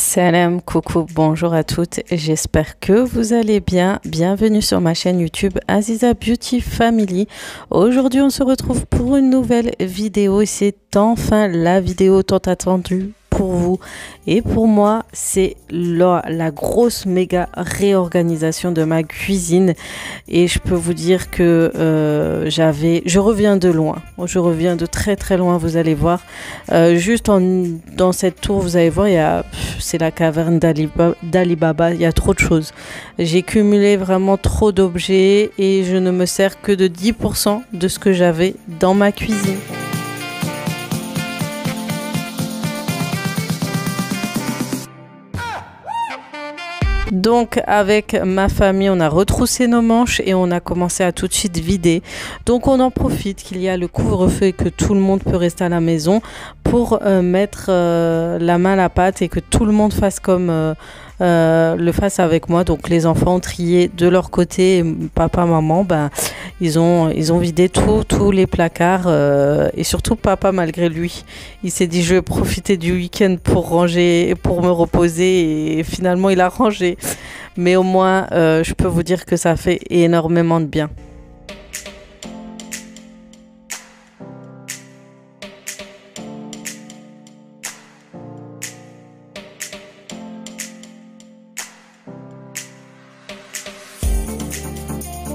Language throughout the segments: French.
Salam, coucou, bonjour à toutes, j'espère que vous allez bien. Bienvenue sur ma chaîne YouTube Aziza Beauty Family. Aujourd'hui on se retrouve pour une nouvelle vidéo et c'est enfin la vidéo tant attendue pour vous et pour moi. C'est la grosse méga réorganisation de ma cuisine et je peux vous dire que je reviens de loin, je reviens de très loin, vous allez voir. Juste dans cette tour, vous allez voir, c'est la caverne d'Ali Baba, il y a trop de choses. J'ai cumulé vraiment trop d'objets et je ne me sers que de 10% de ce que j'avais dans ma cuisine. Donc avec ma famille, on a retroussé nos manches et on a commencé à tout de suite vider. Donc on en profite qu'il y a le couvre-feu et que tout le monde peut rester à la maison pour mettre la main à la pâte et que tout le monde fasse comme le fasse avec moi. Donc les enfants ont trié de leur côté et papa, maman, ils ont vidé tous les placards et surtout papa, malgré lui, il s'est dit je vais profiter du week-end pour ranger, pour me reposer et finalement il a rangé. Mais au moins je peux vous dire que ça fait énormément de bien.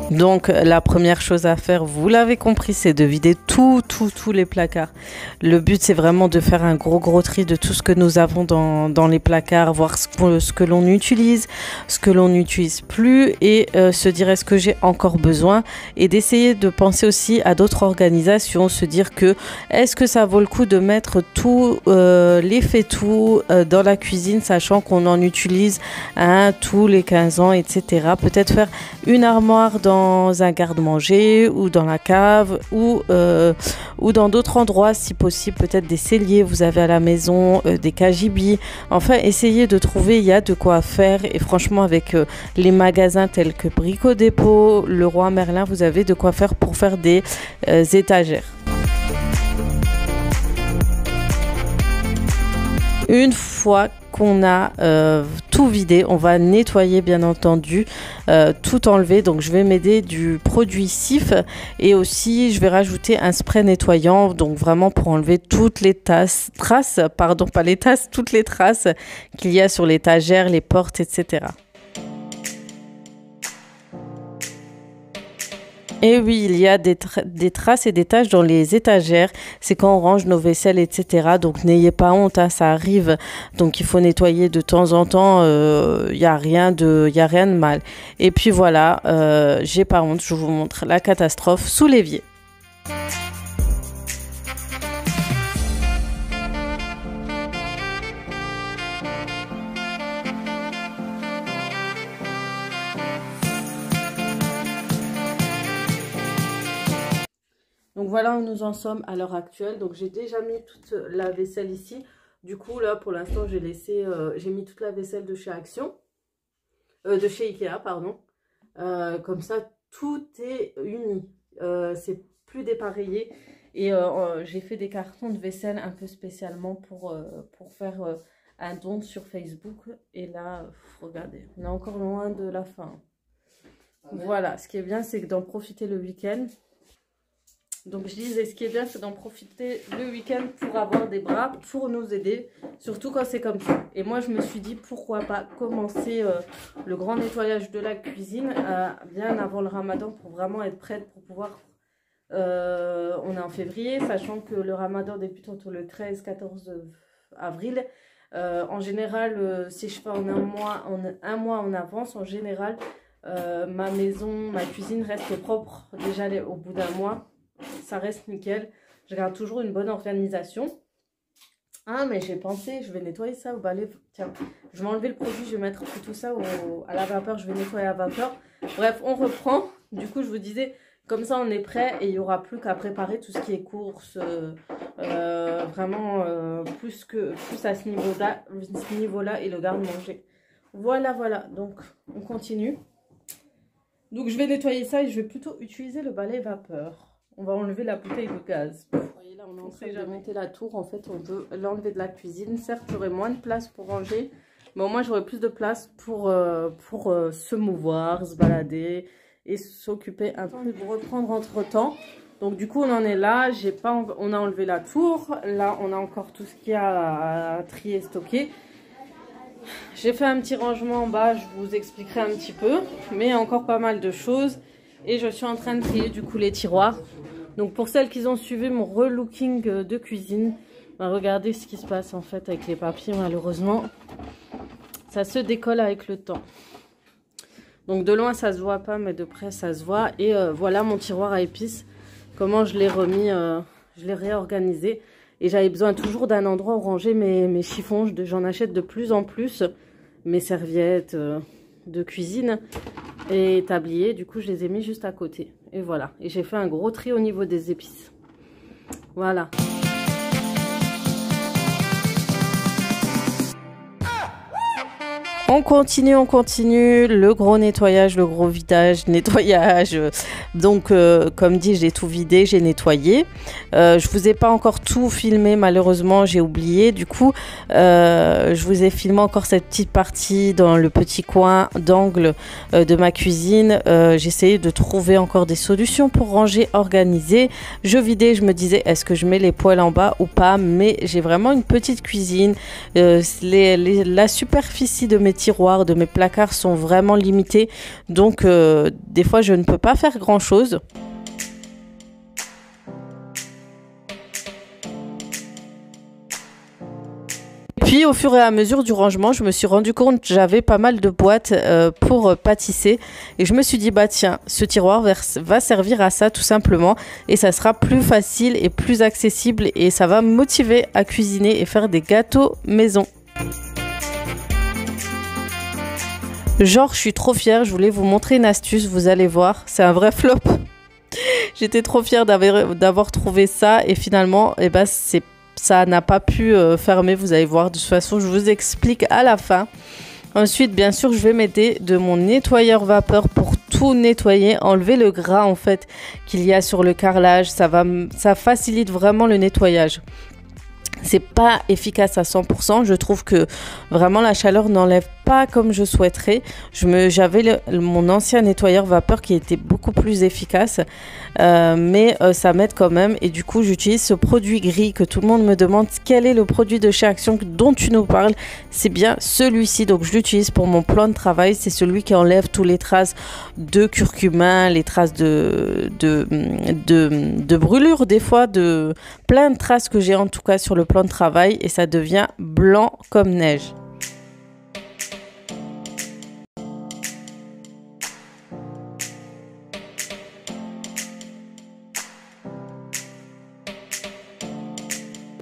Donc la première chose à faire, vous l'avez compris, c'est de vider tous les placards. Le but c'est vraiment de faire un gros tri de tout ce que nous avons dans les placards, voir ce que l'on utilise, ce que l'on n'utilise plus et se dire est-ce que j'ai encore besoin, et d'essayer de penser aussi à d'autres organisations, se dire que est-ce que ça vaut le coup de mettre tout les fait-tout dans la cuisine, sachant qu'on en utilise tous les 15 ans, etc. Peut-être faire une armoire dans un garde-manger ou dans la cave ou dans d'autres endroits si possible, peut-être des celliers vous avez à la maison, des kajibis, enfin essayez de trouver, il y a de quoi faire. Et franchement avec les magasins tels que Brico Dépôt, Leroy Merlin, vous avez de quoi faire pour faire des étagères. Une fois qu'on a tout vidé, on va nettoyer bien entendu, tout enlever. Donc je vais m'aider du produit Cif et aussi je vais rajouter un spray nettoyant, donc vraiment pour enlever toutes les toutes les traces qu'il y a sur l'étagère, les portes, etc. Et oui, il y a des traces et des taches dans les étagères. C'est quand on range nos vaisselles, etc. Donc n'ayez pas honte, ça arrive. Donc il faut nettoyer de temps en temps. Il n'y a rien de mal. Et puis voilà, j'ai pas honte. Je vous montre la catastrophe sous l'évier. Donc voilà où nous en sommes à l'heure actuelle. Donc j'ai déjà mis toute la vaisselle ici. Du coup là pour l'instant j'ai mis toute la vaisselle de chez Action. De chez Ikea pardon. Comme ça tout est uni. C'est plus dépareillé. Et j'ai fait des cartons de vaisselle un peu spécialement pour faire un don sur Facebook. Et là, regardez, on est encore loin de la fin. Voilà, ce qui est bien c'est d'en profiter le week-end. Donc je disais, ce qui est bien, c'est d'en profiter le week-end pour avoir des bras, pour nous aider, surtout quand c'est comme ça. Et moi, je me suis dit, pourquoi pas commencer le grand nettoyage de la cuisine bien avant le ramadan pour vraiment être prête pour pouvoir... on est en février, sachant que le ramadan débute entre le 13-14 avril. En général, si je fais en un mois en avance, en général, ma cuisine reste propre déjà au bout d'un mois. Ça reste nickel. Je garde toujours une bonne organisation. Ah, mais j'ai pensé, je vais nettoyer ça au balai. Tiens, je vais enlever le produit, je vais mettre tout ça à la vapeur. Je vais nettoyer à la vapeur. Bref, on reprend. Du coup, je vous disais, comme ça, on est prêt et il n'y aura plus qu'à préparer tout ce qui est courses. Vraiment, plus à ce niveau-là et le garde-manger. Voilà. Donc, on continue. Donc, je vais nettoyer ça et je vais plutôt utiliser le balai vapeur. On va enlever la bouteille de gaz. Vous voyez là, on est en train de monter la tour. En fait, on veut l'enlever de la cuisine. Certes, j'aurai moins de place pour ranger. Mais au moins j'aurai plus de place pour se mouvoir, se balader et s'occuper un peu de reprendre entre temps. Donc du coup on en est là, on a enlevé la tour, là on a encore tout ce qu'il y a à trier, stocker. J'ai fait un petit rangement en bas, je vous expliquerai un petit peu, mais encore pas mal de choses. Et je suis en train de trier du coup les tiroirs. Donc pour celles qui ont suivi mon relooking de cuisine, bah, regardez ce qui se passe en fait avec les papiers malheureusement. Ça se décolle avec le temps. Donc de loin ça se voit pas, mais de près ça se voit. Et voilà mon tiroir à épices, comment je l'ai remis, je l'ai réorganisé. Et j'avais besoin toujours d'un endroit où ranger mes chiffons. J'en achète de plus en plus. Mes serviettes de cuisine et tabliers. Du coup, je les ai mis juste à côté. Et voilà. Et j'ai fait un gros tri au niveau des épices. Voilà. On continue, le gros nettoyage, le gros vidage, nettoyage. Donc, comme dit, j'ai tout vidé, j'ai nettoyé. Je vous ai pas encore tout filmé, malheureusement, j'ai oublié. Du coup, je vous ai filmé encore cette petite partie dans le petit coin d'angle de ma cuisine. J'ai essayé de trouver encore des solutions pour ranger, organiser. Je vidais, je me disais, est-ce que je mets les poêles en bas ou pas? Mais j'ai vraiment une petite cuisine. La superficie de mes tiroirs, de mes placards sont vraiment limités, donc des fois je ne peux pas faire grand chose. Puis au fur et à mesure du rangement, je me suis rendu compte que j'avais pas mal de boîtes pour pâtisser et je me suis dit bah tiens, ce tiroir va servir à ça tout simplement et ça sera plus facile et plus accessible et ça va me motiver à cuisiner et faire des gâteaux maison. Genre, je suis trop fière, je voulais vous montrer une astuce, vous allez voir, c'est un vrai flop. J'étais trop fière d'avoir trouvé ça et finalement, eh ben, ça n'a pas pu fermer, vous allez voir. De toute façon, je vous explique à la fin. Ensuite, bien sûr, je vais m'aider de mon nettoyeur vapeur pour tout nettoyer, enlever le gras en fait qu'il y a sur le carrelage. Ça facilite vraiment le nettoyage. C'est pas efficace à 100%. Je trouve que vraiment la chaleur n'enlève pas comme je souhaiterais. J'avais mon ancien nettoyeur vapeur qui était beaucoup plus efficace, mais ça m'aide quand même. Et du coup, j'utilise ce produit gris que tout le monde me demande. Quel est le produit de chez Action dont tu nous parles? C'est bien celui-ci. Donc, je l'utilise pour mon plan de travail. C'est celui qui enlève tous les traces de curcuma, les traces de brûlure, des fois, de plein de traces que j'ai en tout cas sur le plan de travail. Et ça devient blanc comme neige.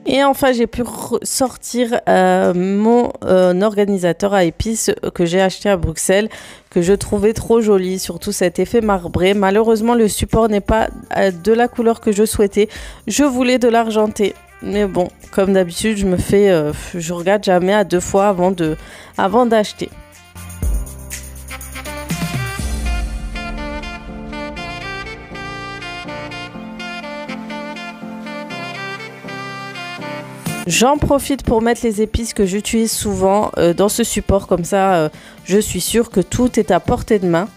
Et enfin, j'ai pu sortir mon organisateur à épices que j'ai acheté à Bruxelles, que je trouvais trop joli, surtout cet effet marbré. Malheureusement, le support n'est pas de la couleur que je souhaitais. Je voulais de l'argenté. Mais bon, comme d'habitude, je regarde jamais à 2 fois avant d'acheter. J'en profite pour mettre les épices que j'utilise souvent dans ce support, comme ça je suis sûre que tout est à portée de main.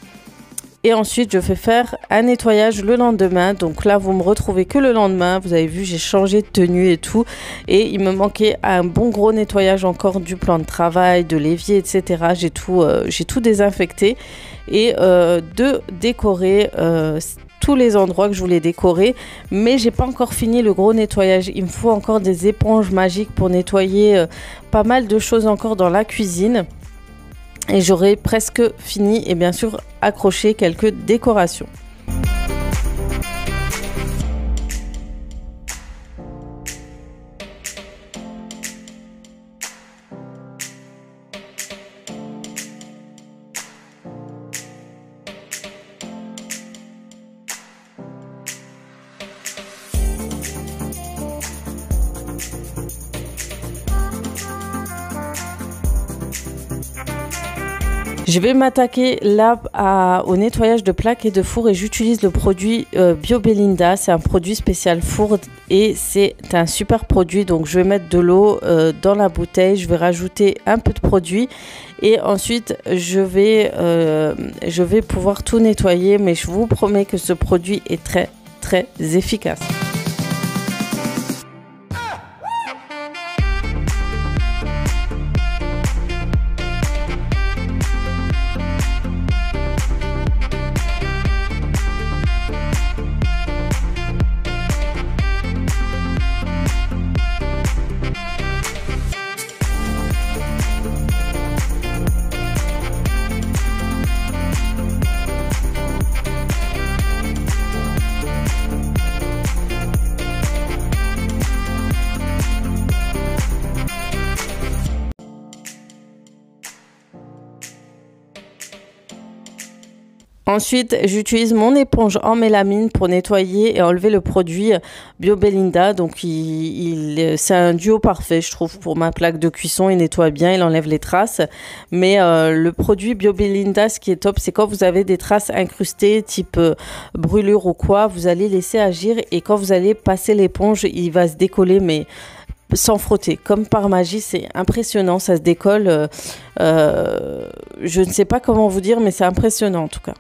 Et ensuite je fais faire un nettoyage le lendemain, donc là vous me retrouvez que le lendemain. Vous avez vu, j'ai changé de tenue et tout, et il me manquait un bon gros nettoyage encore du plan de travail, de l'évier, etc. J'ai tout désinfecté et de décorer tous les endroits que je voulais décorer, mais j'ai pas encore fini le gros nettoyage. Il me faut encore des éponges magiques pour nettoyer pas mal de choses encore dans la cuisine, et j'aurai presque fini et bien sûr accrocher quelques décorations. Je vais m'attaquer là au nettoyage de plaques et de four et j'utilise le produit BioBelinda. C'est un produit spécial four et c'est un super produit. Donc je vais mettre de l'eau dans la bouteille, je vais rajouter un peu de produit et ensuite je vais pouvoir tout nettoyer. Mais je vous promets que ce produit est très très efficace. Ensuite, j'utilise mon éponge en mélamine pour nettoyer et enlever le produit BioBelinda. Donc, c'est un duo parfait, je trouve, pour ma plaque de cuisson. Il nettoie bien, il enlève les traces. Mais le produit BioBelinda, ce qui est top, c'est quand vous avez des traces incrustées, type brûlure ou quoi, vous allez laisser agir. Et quand vous allez passer l'éponge, il va se décoller, mais sans frotter, comme par magie. C'est impressionnant, ça se décolle. Je ne sais pas comment vous dire, mais c'est impressionnant en tout cas.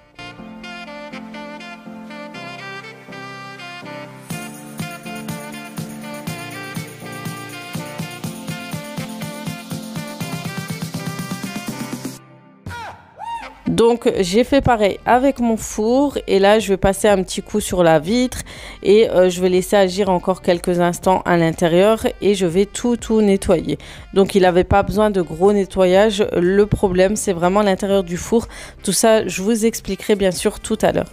Donc j'ai fait pareil avec mon four et là je vais passer un petit coup sur la vitre et je vais laisser agir encore quelques instants à l'intérieur et je vais tout nettoyer. Donc il n'avait pas besoin de gros nettoyage, le problème c'est vraiment l'intérieur du four. Tout ça je vous expliquerai bien sûr tout à l'heure.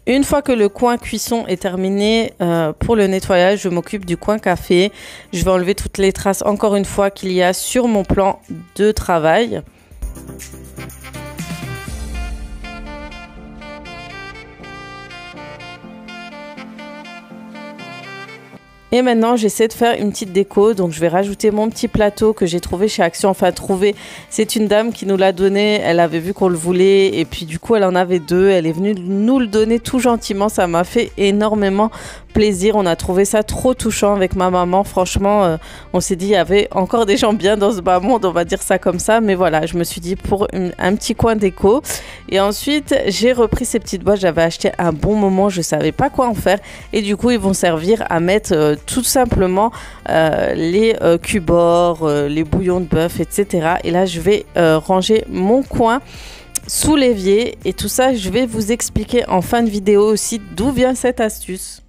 Une fois que le coin cuisson est terminé pour le nettoyage, je m'occupe du coin café. Je vais enlever toutes les traces encore une fois qu'il y a sur mon plan de travail. Et maintenant, j'essaie de faire une petite déco. Donc, je vais rajouter mon petit plateau que j'ai trouvé chez Action. Enfin, trouvé. C'est une dame qui nous l'a donné. Elle avait vu qu'on le voulait. Et puis, du coup, elle en avait deux. Elle est venue nous le donner tout gentiment. Ça m'a fait énormément plaisir. On a trouvé ça trop touchant avec ma maman. Franchement, on s'est dit, il y avait encore des gens bien dans ce bas monde. On va dire ça comme ça. Mais voilà, je me suis dit pour un petit coin déco. Et ensuite, j'ai repris ces petites boîtes. J'avais acheté un bon moment. Je ne savais pas quoi en faire. Et du coup, ils vont servir à mettre tout simplement les cubors, les bouillons de bœuf, etc. Et là, je vais ranger mon coin sous l'évier. Et tout ça, je vais vous expliquer en fin de vidéo aussi d'où vient cette astuce.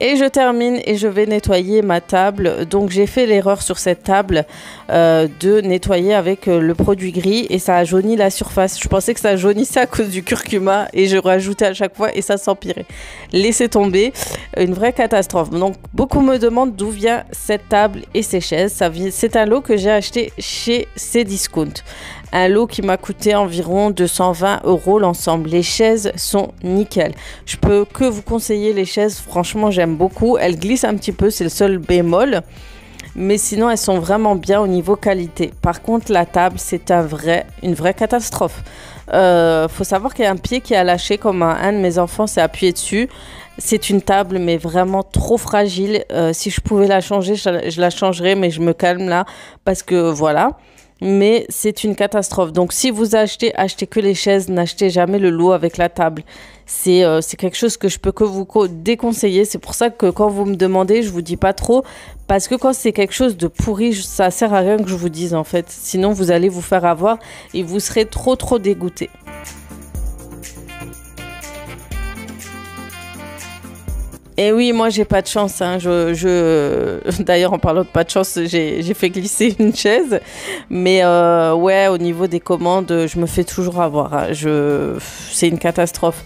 Et je termine et je vais nettoyer ma table. Donc j'ai fait l'erreur sur cette table de nettoyer avec le produit gris et ça a jauni la surface. Je pensais que ça jaunissait à cause du curcuma et je rajoutais à chaque fois et ça s'empirait. Laissez tomber, une vraie catastrophe. Donc beaucoup me demandent d'où vient cette table et ces chaises. C'est un lot que j'ai acheté chez Cdiscount. Un lot qui m'a coûté environ 220 € l'ensemble. Les chaises sont nickel. Je peux que vous conseiller les chaises. Franchement, j'aime beaucoup. Elles glissent un petit peu, c'est le seul bémol. Mais sinon, elles sont vraiment bien au niveau qualité. Par contre, la table, c'est une vraie catastrophe. Faut savoir qu'il y a un pied qui a lâché, comme un de mes enfants s'est appuyé dessus. C'est une table, mais vraiment trop fragile. Si je pouvais la changer, je la changerais, mais je me calme là parce que voilà. Mais c'est une catastrophe. Donc, si vous achetez, achetez que les chaises, n'achetez jamais le lot avec la table. C'est quelque chose que je peux que vous déconseiller. C'est pour ça que quand vous me demandez, je vous dis pas trop. Parce que quand c'est quelque chose de pourri, ça sert à rien que je vous dise en fait. Sinon, vous allez vous faire avoir et vous serez trop dégoûté. Et oui, moi, j'ai pas de chance. Hein. D'ailleurs, en parlant de pas de chance, j'ai fait glisser une chaise. Mais ouais, au niveau des commandes, je me fais toujours avoir. Hein. C'est une catastrophe,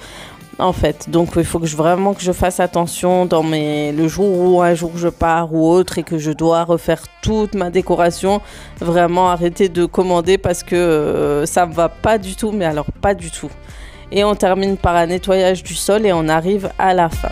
en fait. Donc, il faut vraiment que je fasse attention le jour où un jour je pars ou autre et que je dois refaire toute ma décoration. Vraiment, arrêter de commander parce que ça me va pas du tout. Mais alors, pas du tout. Et on termine par un nettoyage du sol et on arrive à la fin.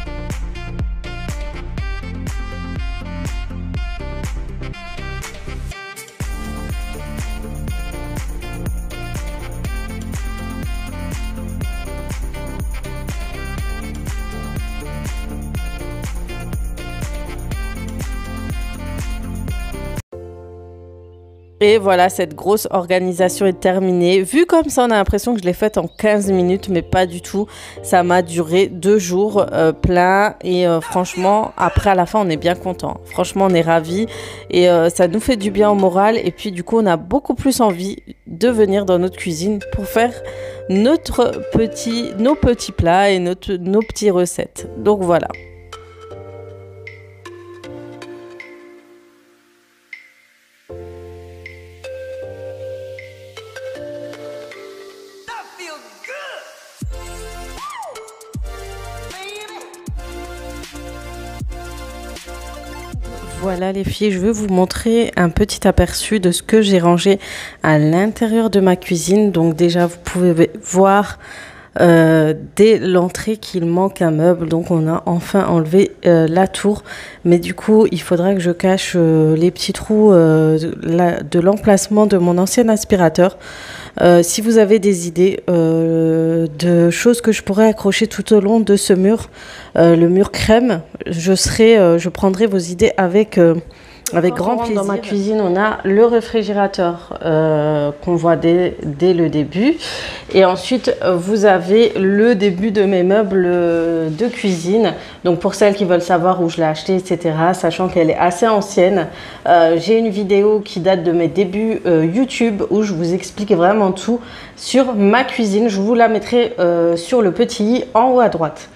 Et voilà, cette grosse organisation est terminée. Vu comme ça, on a l'impression que je l'ai faite en 15 minutes, mais pas du tout. Ça m'a duré 2 jours plein. Et franchement, après, à la fin, on est bien content. Franchement, on est ravis. Et ça nous fait du bien au moral. Et puis, du coup, on a beaucoup plus envie de venir dans notre cuisine pour faire nos petits plats et nos petites recettes. Donc, voilà. Voilà les filles, je vais vous montrer un petit aperçu de ce que j'ai rangé à l'intérieur de ma cuisine. Donc déjà, vous pouvez voir dès l'entrée qu'il manque un meuble. Donc on a enfin enlevé la tour. Mais du coup, il faudra que je cache les petits trous de l'emplacement de mon ancien aspirateur. Si vous avez des idées de choses que je pourrais accrocher tout au long de ce mur, le mur crème, je prendrai vos idées avec grand plaisir. Dans ma cuisine, on a le réfrigérateur qu'on voit dès le début. Et ensuite, vous avez le début de mes meubles de cuisine. Donc, pour celles qui veulent savoir où je l'ai acheté, etc., sachant qu'elle est assez ancienne, j'ai une vidéo qui date de mes débuts YouTube où je vous explique vraiment tout sur ma cuisine. Je vous la mettrai sur le petit i en haut à droite.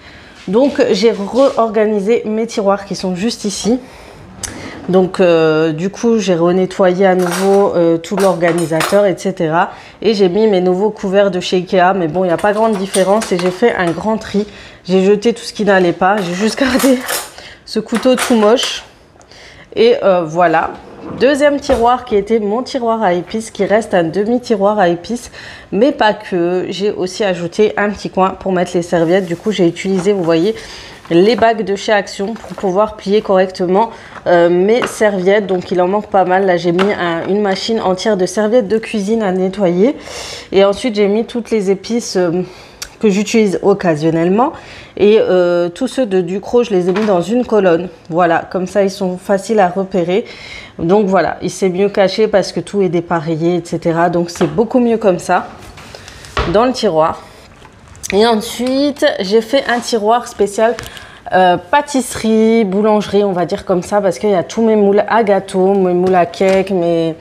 Donc, j'ai réorganisé mes tiroirs qui sont juste ici. Donc, du coup, j'ai renettoyé à nouveau tout l'organisateur, etc. Et j'ai mis mes nouveaux couverts de chez Ikea. Mais bon, il n'y a pas grande différence. Et j'ai fait un grand tri. J'ai jeté tout ce qui n'allait pas. J'ai juste gardé ce couteau tout moche. Et voilà. Deuxième tiroir qui était mon tiroir à épices, qui reste un demi-tiroir à épices. Mais pas que. J'ai aussi ajouté un petit coin pour mettre les serviettes. Du coup, j'ai utilisé, vous voyez, les bagues de chez Action pour pouvoir plier correctement mes serviettes. Donc il en manque pas mal. Là j'ai mis une machine entière de serviettes de cuisine à nettoyer. Et ensuite j'ai mis toutes les épices que j'utilise occasionnellement. Et tous ceux de Ducros, je les ai mis dans une colonne. Voilà, comme ça ils sont faciles à repérer. Donc voilà, il s'est mieux caché parce que tout est dépareillé, etc. Donc c'est beaucoup mieux comme ça dans le tiroir. Et ensuite, j'ai fait un tiroir spécial pâtisserie, boulangerie, on va dire comme ça, parce qu'il y a tous mes moules à gâteaux, mes moules à cake, mes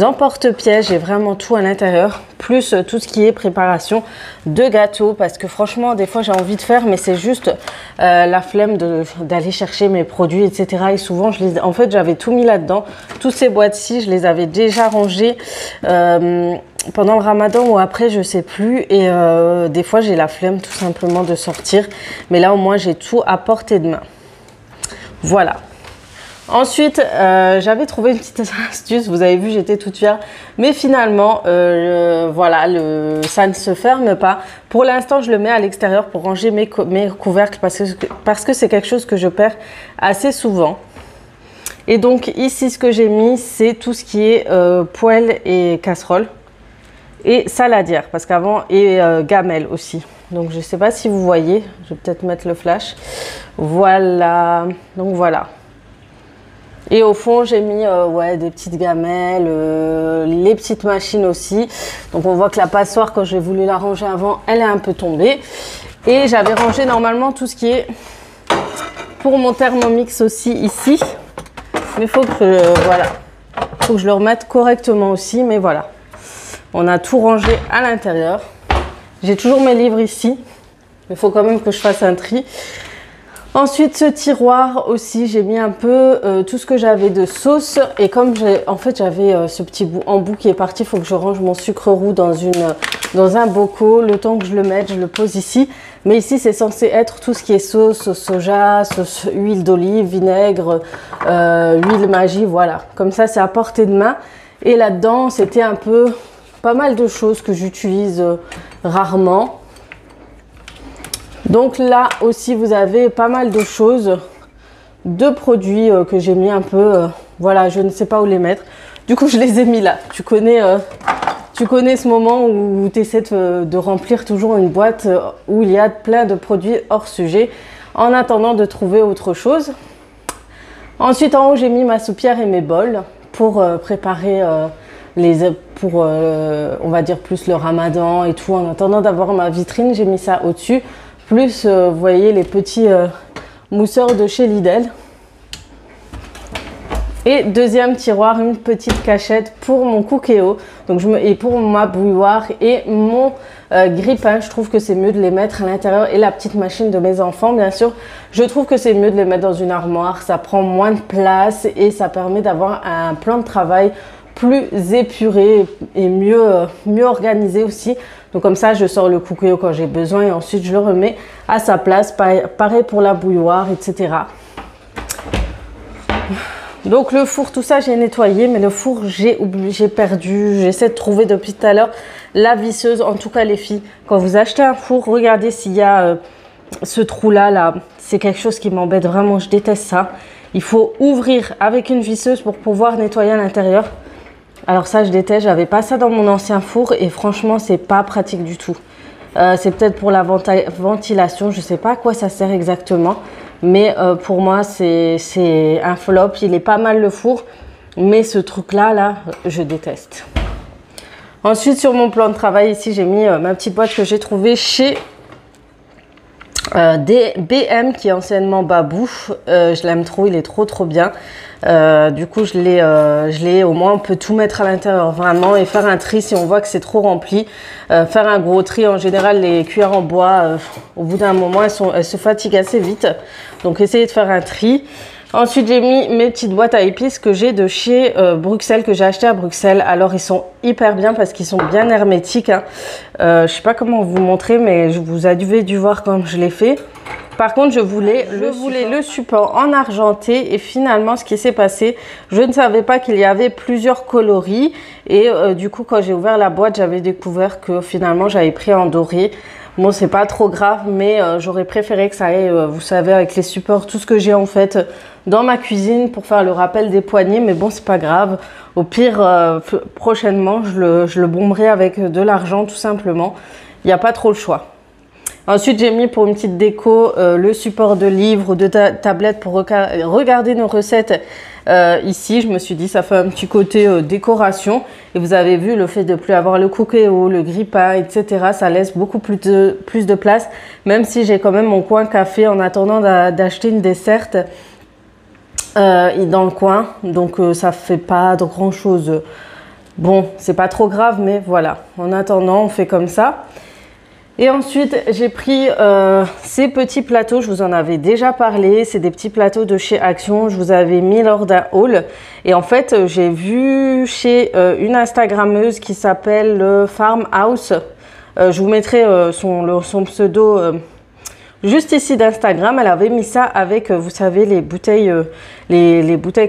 emporte-pièces, j'ai vraiment tout à l'intérieur, plus tout ce qui est préparation de gâteaux, parce que franchement, des fois, j'ai envie de faire, mais c'est juste la flemme d'aller chercher mes produits, etc. Et souvent, en fait, j'avais tout mis là-dedans. Tous ces boîtes-ci, je les avais déjà rangées pendant le ramadan ou après, je sais plus. Et des fois, j'ai la flemme tout simplement de sortir. Mais là, au moins, j'ai tout à portée de main. Voilà. Ensuite, j'avais trouvé une petite astuce. Vous avez vu, j'étais toute fière. Mais finalement, voilà, ça ne se ferme pas. Pour l'instant, je le mets à l'extérieur pour ranger mes couvercles parce que c'est quelque chose que je perds assez souvent. Et donc, ici, ce que j'ai mis, c'est tout ce qui est poêle et casserole. Et saladière, parce qu'avant, et gamelle aussi. Donc je sais pas si vous voyez, je vais peut-être mettre le flash. Voilà, donc voilà. Et au fond, j'ai mis ouais, des petites gamelles, les petites machines aussi. Donc on voit que la passoire, quand j'ai voulu la ranger avant, elle est un peu tombée. Et j'avais rangé normalement tout ce qui est pour mon Thermomix aussi ici. Mais il faut que, voilà, faut que je le remette correctement aussi. Mais voilà, on a tout rangé à l'intérieur. J'ai toujours mes livres ici. Il faut quand même que je fasse un tri. Ensuite, ce tiroir aussi, j'ai mis un peu tout ce que j'avais de sauce. Et comme en fait, j'avais ce petit embout qui est parti, il faut que je range mon sucre roux dans un bocal. Le temps que je le mette, je le pose ici. Mais ici, c'est censé être tout ce qui est sauce soja, sauce huile d'olive, vinaigre, huile magie, voilà. Comme ça, c'est à portée de main. Et là-dedans, c'était un peu pas mal de choses que j'utilise rarement. Donc là aussi, vous avez pas mal de choses, de produits que j'ai mis un peu, voilà, je ne sais pas où les mettre. Du coup, je les ai mis là. Tu connais ce moment où tu essaies de remplir toujours une boîte où il y a plein de produits hors sujet en attendant de trouver autre chose. Ensuite, en haut, j'ai mis ma soupière et mes bols pour préparer on va dire plus le ramadan et tout. En attendant d'avoir ma vitrine, j'ai mis ça au-dessus. Plus, vous voyez, les petits mousseurs de chez Lidl. Et deuxième tiroir, une petite cachette pour mon cookéo. Donc et pour ma bouilloire et mon grille-pain. Je trouve que c'est mieux de les mettre à l'intérieur. Et la petite machine de mes enfants, bien sûr. Je trouve que c'est mieux de les mettre dans une armoire. Ça prend moins de place et ça permet d'avoir un plan de travail plus épuré et mieux organisé aussi. Donc comme ça, je sors le cookéo quand j'ai besoin et ensuite je le remets à sa place. Pareil pour la bouilloire, etc. Donc le four, tout ça, j'ai nettoyé, mais le four, j'ai perdu. J'essaie de trouver depuis tout à l'heure la visseuse. En tout cas, les filles, quand vous achetez un four, regardez s'il y a ce trou-là. Là. C'est quelque chose qui m'embête vraiment. Je déteste ça. Il faut ouvrir avec une visseuse pour pouvoir nettoyer à l'intérieur. Alors ça, je déteste, j'avais pas ça dans mon ancien four et franchement, c'est pas pratique du tout. C'est peut-être pour la ventilation, je sais pas à quoi ça sert exactement. Mais pour moi, c'est un flop. Il est pas mal le four, mais ce truc-là, je déteste. Ensuite, sur mon plan de travail, ici, j'ai mis ma petite boîte que j'ai trouvée chez des BM, qui est anciennement Babou. Je l'aime trop, il est trop bien. Du coup, je l'ai, au moins on peut tout mettre à l'intérieur vraiment et faire un tri si on voit que c'est trop rempli. Faire un gros tri, en général les cuillères en bois, au bout d'un moment elles se fatiguent assez vite. Donc essayez de faire un tri. Ensuite, j'ai mis mes petites boîtes à épices que j'ai de chez Bruxelles, que j'ai acheté à Bruxelles. Alors, ils sont hyper bien parce qu'ils sont bien hermétiques. Hein. Je sais pas comment vous montrer, mais vous avez dû voir comme je l'ai fait. Par contre, je voulais le support en argenté et finalement, ce qui s'est passé, je ne savais pas qu'il y avait plusieurs coloris. Et du coup, quand j'ai ouvert la boîte, j'avais découvert que finalement, j'avais pris en doré. Bon, c'est pas trop grave, mais j'aurais préféré que ça aille, vous savez, avec les supports, tout ce que j'ai en fait dans ma cuisine pour faire le rappel des poignées. Mais bon, c'est pas grave. Au pire, prochainement, je le bomberai avec de l'argent, tout simplement. Il n'y a pas trop le choix. Ensuite, j'ai mis pour une petite déco le support de livres, de tablettes pour regarder nos recettes. Ici, je me suis dit, ça fait un petit côté décoration. Et vous avez vu, le fait de ne plus avoir le cookéo, le grille-pain, etc., ça laisse beaucoup plus de place. Même si j'ai quand même mon coin café en attendant d'acheter une desserte dans le coin. Donc, ça fait pas de grand-chose. Bon, c'est pas trop grave, mais voilà. En attendant, on fait comme ça. Et ensuite, j'ai pris ces petits plateaux, je vous en avais déjà parlé, c'est des petits plateaux de chez Action, je vous avais mis lors d'un haul. Et en fait, j'ai vu chez une Instagrammeuse qui s'appelle Farmhouse, je vous mettrai son pseudo juste ici d'Instagram. Elle avait mis ça avec, vous savez, les bouteilles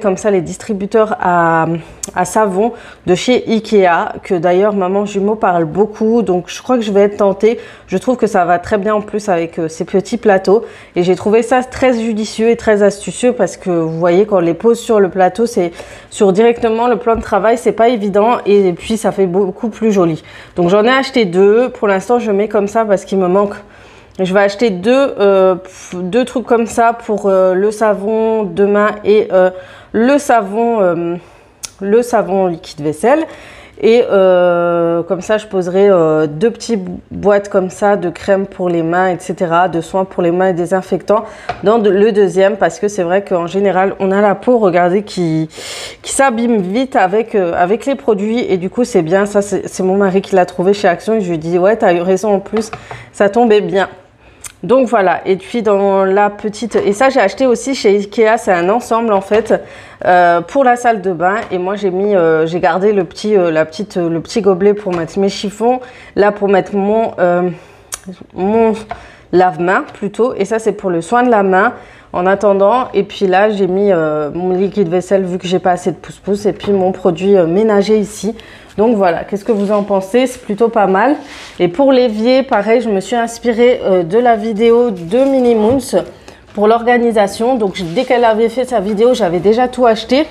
comme ça, les distributeurs à savon de chez Ikea, que d'ailleurs maman jumeau parle beaucoup, donc je crois que je vais être tentée. Je trouve que ça va très bien en plus avec ces petits plateaux, et j'ai trouvé ça très judicieux et très astucieux parce que vous voyez, quand on les pose sur le plateau, c'est sur directement le plan de travail, c'est pas évident, et puis ça fait beaucoup plus joli. Donc j'en ai acheté 2, pour l'instant je mets comme ça parce qu'il me manque. Je vais acheter deux trucs comme ça pour le savon de main et le savon liquide vaisselle. Et comme ça, je poserai 2 petites boîtes comme ça de crème pour les mains, etc., de soins pour les mains et désinfectants dans le deuxième, parce que c'est vrai qu'en général, on a la peau, regardez, qui s'abîme vite avec les produits. Et du coup, c'est bien. Ça, c'est mon mari qui l'a trouvé chez Action et je lui dis, ouais, t'as eu raison en plus, ça tombait bien. Donc voilà, et puis dans la petite, et ça j'ai acheté aussi chez Ikea, c'est un ensemble en fait pour la salle de bain, et moi j'ai mis, j'ai gardé le petit gobelet pour mettre mes chiffons, là pour mettre mon lave-main plutôt, et ça c'est pour le soin de la main en attendant. Et puis là j'ai mis mon liquide vaisselle vu que j'ai pas assez de pouce-pouce, et puis mon produit ménager ici. Donc voilà, qu'est-ce que vous en pensez? C'est plutôt pas mal. Et pour l'évier, pareil, je me suis inspirée de la vidéo de Minnie Moons pour l'organisation. Donc dès qu'elle avait fait sa vidéo, j'avais déjà tout acheté.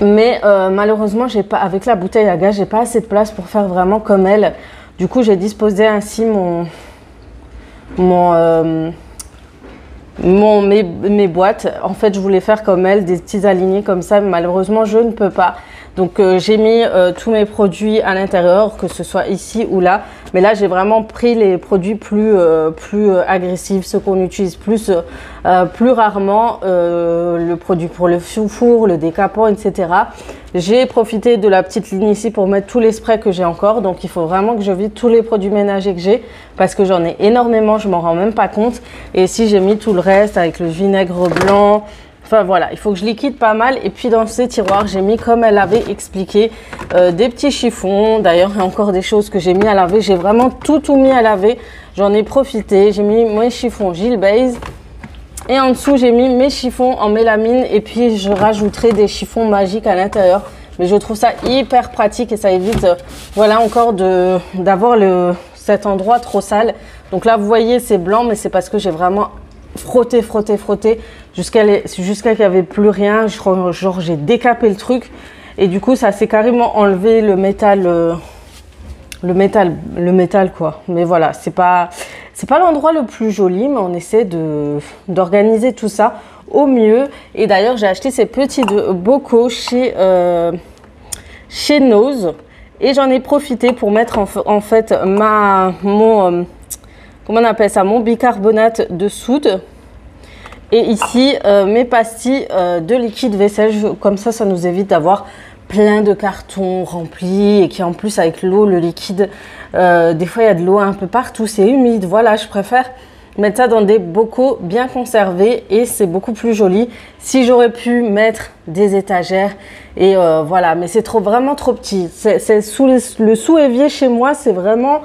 Mais malheureusement, j'ai pas, avec la bouteille à gaz, j'ai pas assez de place pour faire vraiment comme elle. Du coup, j'ai disposé ainsi mes boîtes. En fait, je voulais faire comme elle, des petits alignés comme ça, mais malheureusement, je ne peux pas. Donc, j'ai mis tous mes produits à l'intérieur, que ce soit ici ou là. Mais là, j'ai vraiment pris les produits plus agressifs, ceux qu'on utilise plus rarement. Le produit pour le four, le décapant, etc. J'ai profité de la petite ligne ici pour mettre tous les sprays que j'ai encore. Donc, il faut vraiment que je vide tous les produits ménagers que j'ai parce que j'en ai énormément, je m'en rends même pas compte. Et ici, j'ai mis tout le reste avec le vinaigre blanc. Enfin voilà, il faut que je liquide pas mal. Et puis dans ces tiroirs, j'ai mis, comme elle avait expliqué, des petits chiffons. D'ailleurs, il y a encore des choses que j'ai mis à laver. J'ai vraiment tout mis à laver. J'en ai profité. J'ai mis mes chiffons Gilles Base. Et en dessous, j'ai mis mes chiffons en mélamine. Et puis, je rajouterai des chiffons magiques à l'intérieur. Mais je trouve ça hyper pratique et ça évite, voilà, encore d'avoir cet endroit trop sale. Donc là, vous voyez, c'est blanc, mais c'est parce que j'ai vraiment frotter jusqu'à qu'il n'y avait plus rien. Genre j'ai décapé le truc et du coup ça s'est carrément enlevé le métal quoi. Mais voilà, c'est pas l'endroit le plus joli, mais on essaie d'organiser tout ça au mieux. Et d'ailleurs j'ai acheté ces petits bocaux chez Nose et j'en ai profité pour mettre en fait comment on appelle ça, mon bicarbonate de soude. Et ici, mes pastilles de liquide vaisselle. Comme ça nous évite d'avoir plein de cartons remplis. Et qui en plus, avec l'eau, le liquide, des fois, il y a de l'eau un peu partout. C'est humide. Voilà, je préfère mettre ça dans des bocaux bien conservés. Et c'est beaucoup plus joli. Si j'aurais pu mettre des étagères. Et voilà, mais c'est vraiment trop petit. C'est le sous-évier chez moi, c'est vraiment...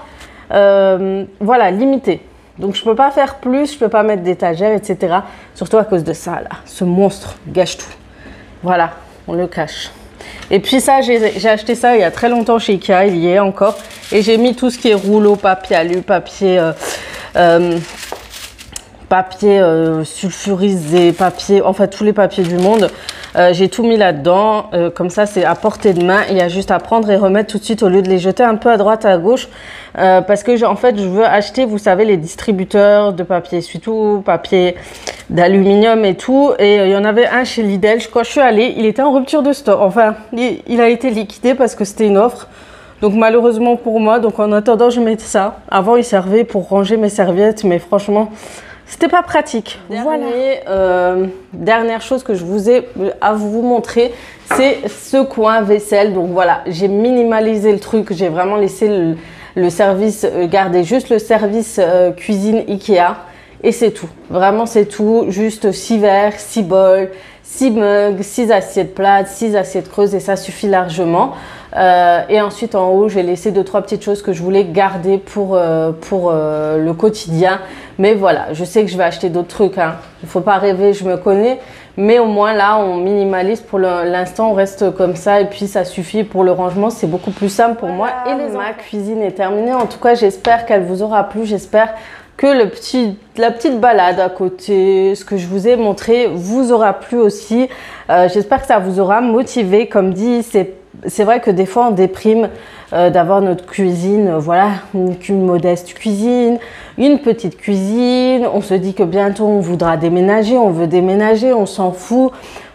voilà, limité. Donc je peux pas faire plus, je peux pas mettre d'étagère, etc. Surtout à cause de ça là, ce monstre gâche tout. Voilà, on le cache. Et puis ça, j'ai acheté ça il y a très longtemps chez Ikea, il y est encore. Et j'ai mis tout ce qui est rouleau, papier alu, papier sulfurisé, papier, enfin tous les papiers du monde. J'ai tout mis là-dedans, comme ça c'est à portée de main. Il y a juste à prendre et remettre tout de suite au lieu de les jeter un peu à droite à gauche. Parce que en fait je veux acheter, vous savez, les distributeurs de papier essuie-tout, papier d'aluminium et tout. Et il y en avait un chez Lidl, quand je suis allée, il était en rupture de stock. Enfin, il a été liquidé parce que c'était une offre. Donc malheureusement pour moi, donc en attendant je mets ça. Avant il servait pour ranger mes serviettes, mais franchement... c'était pas pratique. Dernière chose que je vous ai à vous montrer, c'est ce coin vaisselle. Donc voilà, j'ai minimalisé le truc. J'ai vraiment laissé le service, garder juste le service cuisine Ikea. Et c'est tout. Vraiment, c'est tout. Juste 6 verres, 6 bols, 6 mugs, 6 assiettes plates, 6 assiettes creuses et ça suffit largement. Et ensuite en haut j'ai laissé 2-3 petites choses que je voulais garder pour le quotidien. Mais voilà, je sais que je vais acheter d'autres trucs, hein. Il ne faut pas rêver, je me connais. Mais au moins là on minimalise pour l'instant, on reste comme ça et puis ça suffit pour le rangement, c'est beaucoup plus simple pour moi. Et ma cuisine est terminée, en tout cas j'espère qu'elle vous aura plu, j'espère que la petite balade à côté, ce que je vous ai montré, vous aura plu aussi. J'espère que ça vous aura motivé. Comme dit, c'est vrai que des fois on déprime d'avoir notre cuisine, voilà, une modeste cuisine, une petite cuisine. On se dit que bientôt on voudra déménager, on veut déménager, on s'en fout.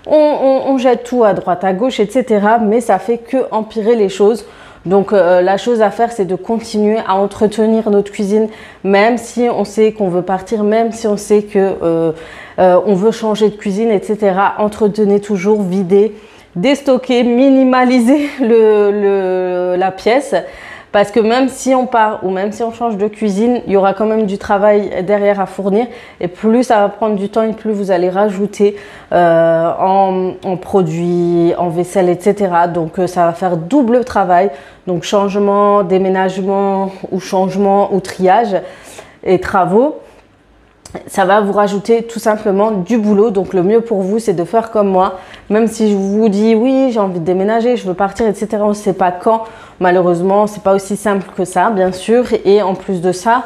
On jette tout à droite, à gauche, etc. Mais ça fait que empirer les choses. Donc la chose à faire, c'est de continuer à entretenir notre cuisine, même si on sait qu'on veut partir, même si on sait que on veut changer de cuisine, etc. Entretenez toujours, videz, déstocker, minimaliser la pièce. Parce que même si on part ou même si on change de cuisine, il y aura quand même du travail derrière à fournir. Et plus ça va prendre du temps et plus vous allez rajouter en produits, en vaisselle, etc. Donc ça va faire double travail. Donc changement, déménagement ou changement ou triage et travaux. Ça va vous rajouter tout simplement du boulot. Donc le mieux pour vous, c'est de faire comme moi. Même si je vous dis oui, j'ai envie de déménager, je veux partir, etc. On ne sait pas quand. Malheureusement, c'est pas aussi simple que ça, bien sûr. Et en plus de ça,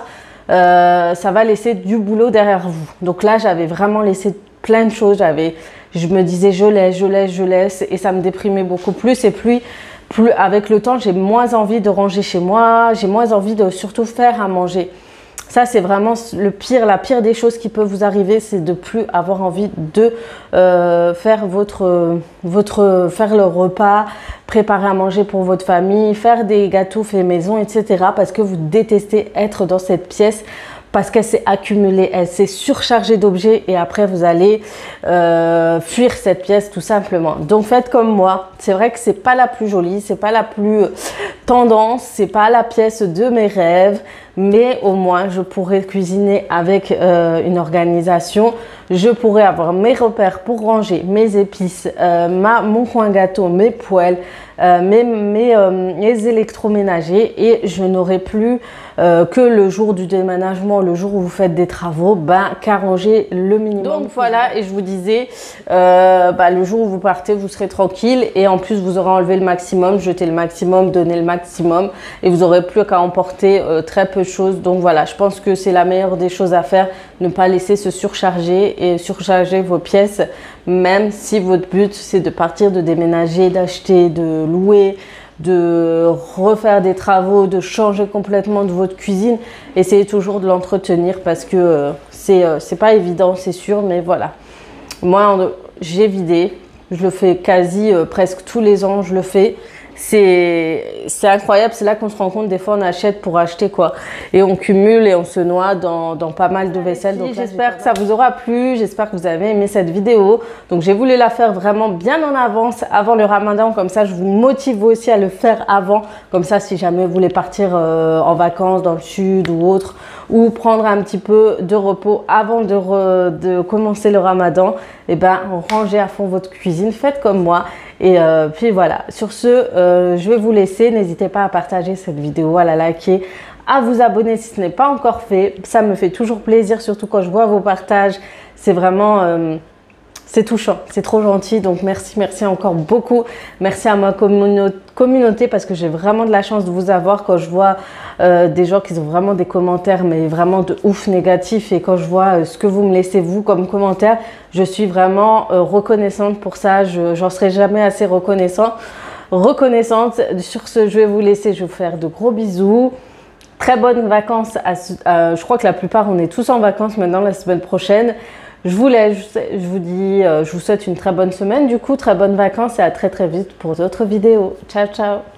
ça va laisser du boulot derrière vous. Donc là, j'avais vraiment laissé plein de choses. Je me disais je laisse. Et ça me déprimait beaucoup plus. Et plus avec le temps, j'ai moins envie de ranger chez moi. J'ai moins envie de surtout faire à manger. Ça, c'est vraiment la pire des choses qui peut vous arriver, c'est de plus avoir envie de faire faire le repas, préparer à manger pour votre famille, faire des gâteaux faits maison, etc. Parce que vous détestez être dans cette pièce, parce qu'elle s'est accumulée, elle s'est surchargée d'objets et après vous allez fuir cette pièce tout simplement. Donc faites comme moi. C'est vrai que c'est pas la plus jolie, c'est pas la plus tendance, c'est pas la pièce de mes rêves, mais au moins je pourrais cuisiner avec une organisation. Je pourrais avoir mes repères pour ranger mes épices, mon coin gâteau, mes poêles, mes électroménagers, et je n'aurai plus que le jour du déménagement, le jour où vous faites des travaux, qu'à ranger le minimum. Donc voilà, et je vous disais, le jour où vous partez, vous serez tranquille et en plus vous aurez enlevé le maximum, jeté le maximum, donné le maximum et vous n'aurez plus qu'à emporter très peu de choses. Donc voilà, je pense que c'est la meilleure des choses à faire, ne pas laisser se surcharger et surcharger vos pièces, même si votre but c'est de partir, de déménager, d'acheter, de louer, de refaire des travaux, de changer complètement de votre cuisine. Essayez toujours de l'entretenir parce que c'est pas évident, c'est sûr, mais voilà. Moi, j'ai vidé, je le fais quasi presque tous les ans, je le fais. C'est incroyable, c'est là qu'on se rend compte, des fois on achète pour acheter quoi. Et on cumule et on se noie dans pas mal de vaisselle. Donc j'espère que ça vous aura plu, j'espère que vous avez aimé cette vidéo. Donc j'ai voulu la faire vraiment bien en avance, avant le ramadan, comme ça je vous motive aussi à le faire avant. Comme ça si jamais vous voulez partir en vacances dans le sud ou autre, ou prendre un petit peu de repos avant de commencer le ramadan, et rangez à fond votre cuisine, faites comme moi. Et puis voilà, sur ce, je vais vous laisser. N'hésitez pas à partager cette vidéo, à la liker, à vous abonner si ce n'est pas encore fait. Ça me fait toujours plaisir, surtout quand je vois vos partages. C'est vraiment... c'est touchant, c'est trop gentil. Donc merci encore beaucoup. Merci à ma communauté parce que j'ai vraiment de la chance de vous avoir. Quand je vois des gens qui ont vraiment des commentaires, mais vraiment de ouf négatifs, et quand je vois ce que vous me laissez vous comme commentaire, je suis vraiment reconnaissante pour ça. J'en serai jamais assez reconnaissante. Sur ce, je vais vous laisser. Je vais vous faire de gros bisous. Très bonnes vacances. Je crois que la plupart, on est tous en vacances maintenant la semaine prochaine. Je vous laisse, je vous dis, je vous souhaite une très bonne semaine, du coup, très bonnes vacances et à très vite pour d'autres vidéos. Ciao, ciao!